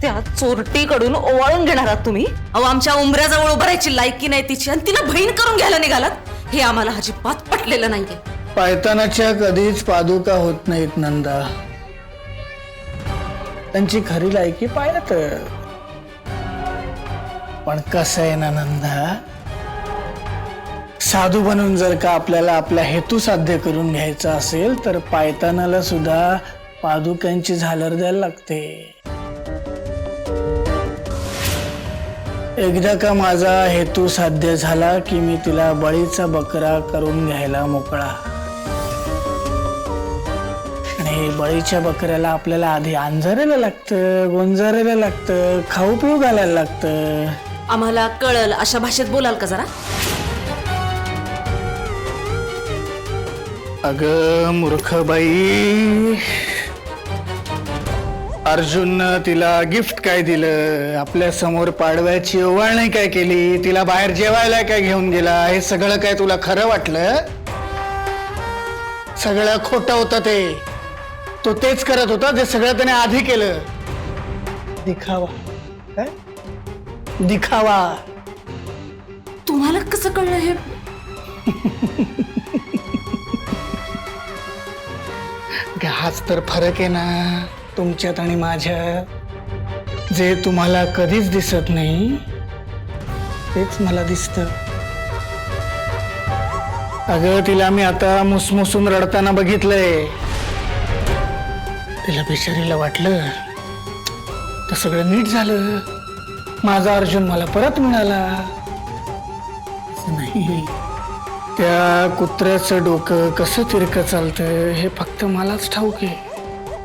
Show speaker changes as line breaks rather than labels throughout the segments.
त्या चोरटीकडून ओवाळून घेणार आहात तुम्ही? अहो, आमच्या उंबऱ्याजवळ उभारायची लायकी नाही तिची आणि तिला बहीण करून घ्यायला निघालात. हे आम्हाला अजिबात पटलेलं नाहीये.
पायतानाच्या कधीच पादुका होत नाहीत नंदा. त्यांची खरी लायकी पायात. पण कसं आहे ना नंदा, साधू बनून जर का आपल्याला आपला हेतू साध्य करून घ्यायचा असेल तर पायतानाला सुद्धा पादुकांची झालर द्यायला लागते. एकदा का माझा हेतू साध्य झाला की मी तिला बळीचा बकरा करून घ्यायला मोकळा. आणि बळीच्या बकऱ्याला आपल्याला आधी अंजारायला लागतं, गोंजारायला लागतं, खाऊ पिऊ घालायला लागतं.
आम्हाला कळल अशा भाषेत बोलाल का जरा?
अगं मूर्ख बाई, अर्जुननं तिला गिफ्ट काय दिलं? आपल्या समोर पाडव्याची ओवाळणी काय केली? तिला बाहेर जेवायला काय घेऊन गेला? हे सगळं काय तुला खरं वाटलं? सगळं खोटं होतं ते. तो तेच करत होता जे सगळं त्याने आधी केलं. दिखावा. काय दिखावा?
तुम्हाला कसं कळलं हे?
हाच तर फरक आहे ना तुमच्यात आणि माझ्यात. जे तुम्हाला कधीच दिसत नाही तेच मला दिसतं. अगं, तिला मी आता मुसमुसून रडताना बघितलंय. तिला बिचारीला वाटलं तर सगळं नीट झालं, माझा अर्जुन मला परत मिळाला. असं नाही. त्या कुत्र्याचं डोकं कसं तिरकं चालतं हे फक्त मलाच ठाऊक आहे.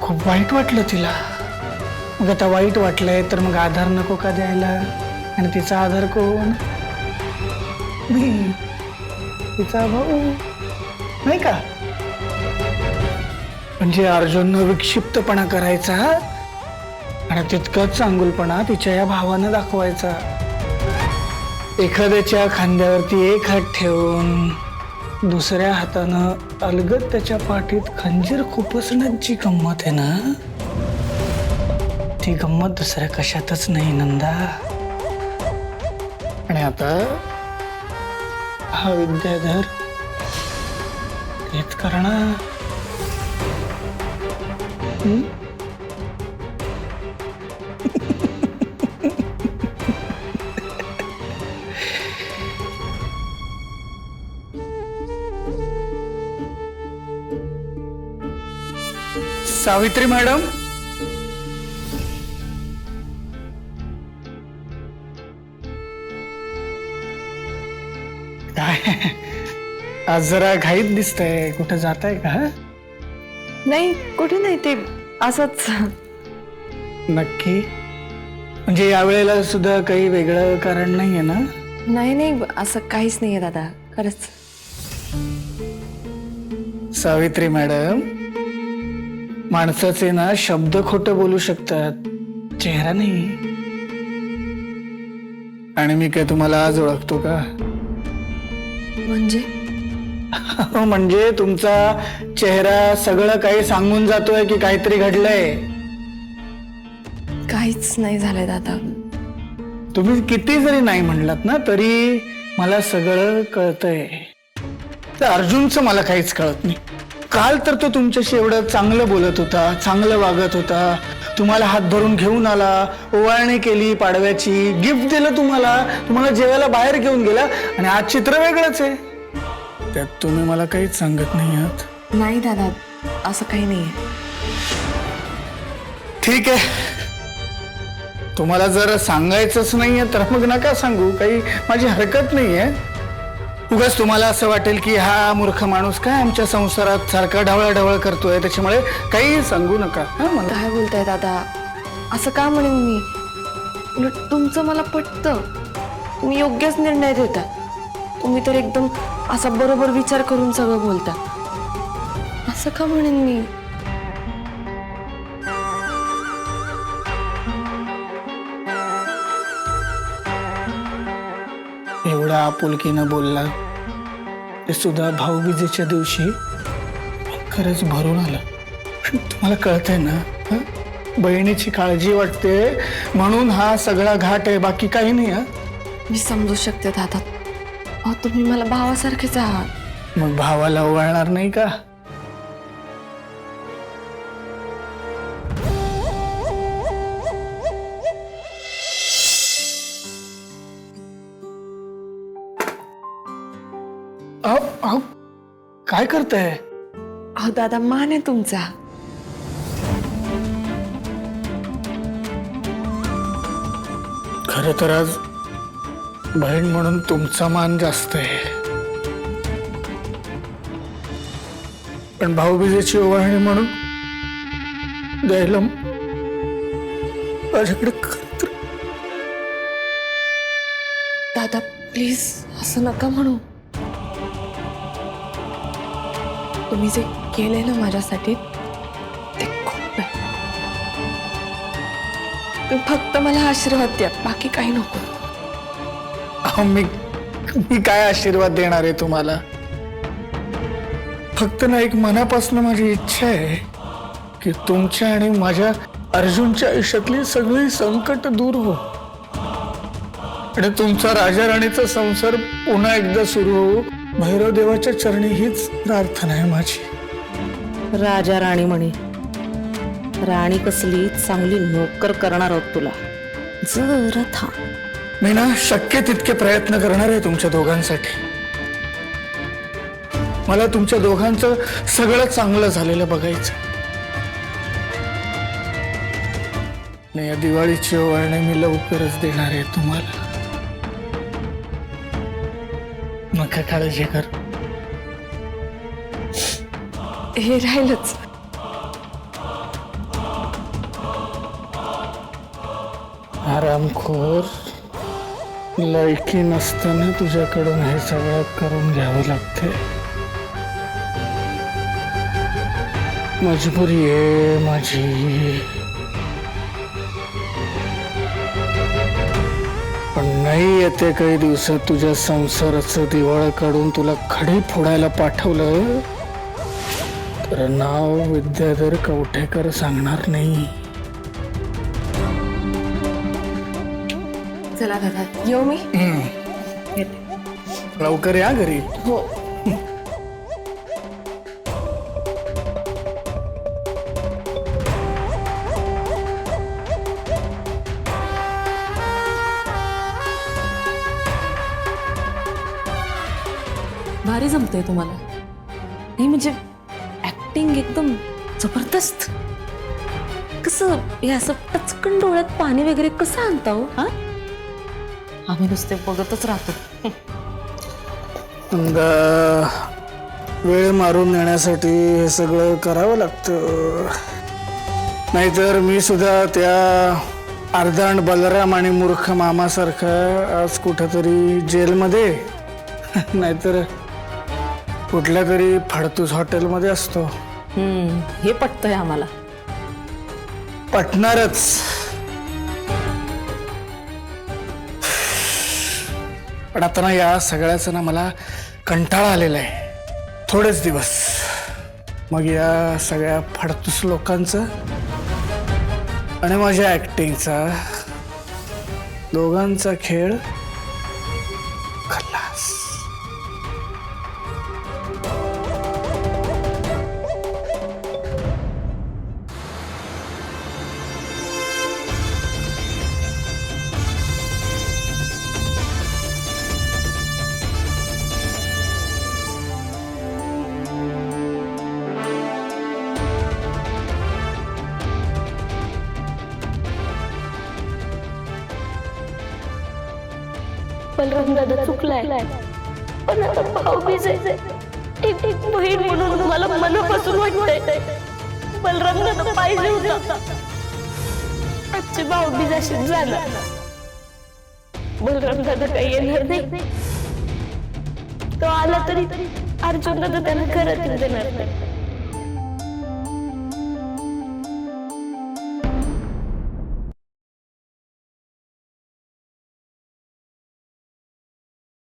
खूप वाईट वाटलं तिला. मग आता वाईट वाटलंय तर मग आधार नको का द्यायला? आणि तिचा आधार कोण? मी, तिचा भाऊ, नाही का? म्हणजे अर्जुननं विक्षिप्तपणा करायचा आणि तितकाच चांगुलपणा तिच्या या भावानं दाखवायचा. एखाद्याच्या खांद्यावरती एक हात ठेवून दुसऱ्या हातानं अलगद त्याच्या पाठीत खंजीर खुपसण्यात जी गंमत आहे ना, ती गंमत दुसऱ्या कशातच नाही नंदा. आणि आता हा विद्याधर तेच करणार. सावित्री मॅडम, काय आज जरा घाईत दिसतंय. कुठे जाताय का?
नाही, कुठे नाही, ते असंच.
नक्की? म्हणजे यावेळेला सुद्धा काही वेगळं कारण नाहीये ना?
नाही नाही, असं काहीच नाहीये दादा, खरंच.
सावित्री मॅडम, माणसाचे ना शब्द खोटं बोलू शकतात, चेहरा नाही. आणि मी काय तुम्हाला आज ओळखतो का?
म्हणजे
म्हणजे तुमचा चेहरा सगळं काही सांगून जातोय की काहीतरी घडलंय.
काहीच नाही झालंय दादा.
तुम्ही किती जरी नाही म्हणलात ना तरी मला सगळं कळतंय. तर अर्जुनचं मला काहीच कळत नाही. काल तर तो तुमच्याशी एवढं चांगलं बोलत होता, चांगलं वागत होता, तुम्हाला हात धरून घेऊन आला, ओवाळणी केली, पाडव्याची गिफ्ट दिलं, तुम्हाला जेवायला बाहेर घेऊन गेला. आणि आज चित्र वेगळंच आहे. त्यात तुम्ही मला काहीच सांगत नाही आहात.
नाही दादा, असं काही नाहीये.
ठीक आहे, तुम्हाला जर सांगायचंच नाहीये तर मग नका सांगू, काही माझी हरकत नाहीये. उगाच तुम्हाला असं वाटेल की हा मूर्ख माणूस काय आमच्या संसारात सारखा ढवळाढवळ करतोय, त्याच्यामुळे काही सांगू नका. मला
काय बोलताय दादा? असं का म्हणेन मी? उलट तुमचं मला पटतं. तुम्ही योग्यच निर्णय देता. तुम्ही तर एकदम असा बरोबर विचार करून सगळं बोलता. असं का म्हणेन मी?
एवढा आपुलकीनं बोलला ते सुद्धा भाऊबीजेच्या दिवशी खरंच भरून आलं. तुम्हाला कळतंय ना? बहिणीची काळजी वाटते म्हणून हा सगळा घाट आहे, बाकी काही नाही. हा
मी समजू शकते दादा. अहो तुम्ही मला भावासारखेच आहात.
मग भावाला ओवाळणार नाही का? अहो अहो काय करताय?
अहो दादा मान आहे तुमचा.
खरं तर आज बहीण म्हणून तुमचा मान जास्त आहे, पण भाऊबीजेची ओवाळणी म्हणून द्यायला माझ्याकडे
दादा प्लीज असं नका म्हणू. तुम्ही जे केलंय ना माझ्यासाठी ते खूप आहे. तुम्ही फक्त मला आशीर्वाद द्या, बाकी काही नको.
अहो, मी काय आशीर्वाद देणार आहे तुम्हाला? फक्त ना एक मनापासून माझी इच्छा आहे की तुमच्या आणि माझ्या अर्जुनच्या आयुष्यातली सगळी संकट दूर हो आणि तुमचा राजा राणीचा संसार पुन्हा एकदा सुरू हो. भैरव देवाच्या चरणी हीच प्रार्थना आहे माझी.
राजा राणी म्हणे, राणी कसली चांगली नोकर करणार आहोत तुला. जरा थांब.
मी ना शक्य तितके प्रयत्न करणार आहे तुमच्या दोघांसाठी. मला तुमच्या दोघांचं सगळं चांगलं झालेलं बघायचं. आणि या दिवाळीची ओवाळणी मी लवकरच देणार आहे तुम्हाला. नका काळजी कर.
हे राहिलंच.
आरामखोर, लायकी नसताना तुझ्याकडून हे सगळं करून घ्यावं लागते. मजबुरी आहे माझी. पण नाही येते काही दिवसात तुझ्या संसाराचं दिवाळं काढून तुला खडी फोडायला पाठवलं तर नाव विद्याधर कवठेकर सांगणार नाही.
चला दादा येऊ मी.
लवकर या घरी.
हो.
भारी जमतंय तुम्हाला. नाही म्हणजे ऍक्टिंग एकदम जबरदस्त. कसं हे असं टचकन डोळ्यात पाणी वगैरे कसं आणता हो? हा, आम्ही नुसते बघतच राहतो.
वेळ मारून नेण्यासाठी हे सगळं करावं लागतं. नाहीतर मी सुद्धा त्या अर्धांड बलराम आणि मूर्ख मामासारखा आज कुठेतरी जेलमध्ये नाहीतर कुठल्या तरी फडतूस हॉटेलमध्ये असतो.
हे पटतंय आम्हाला.
पटणारच. पण आता ना या सगळ्याचा ना मला कंटाळा आलेला आहे. थोडेच दिवस मग या सगळ्या फडतूस लोकांचं आणि माझ्या ऍक्टिंगचा दोघांचा खेळ खल्लास.
बलराम दादा चुकलाय, पण आता भाऊबीज आहे. एक बहीण म्हणून मला मनापासून वाटतंय बलराम दादा पाहिजे होता. आजची भाऊबीज अशीच झाला. बलराम दादा काही येणार नाही. तो आला तरी अर्जुन दादा त्यांना घरात देणार नाही.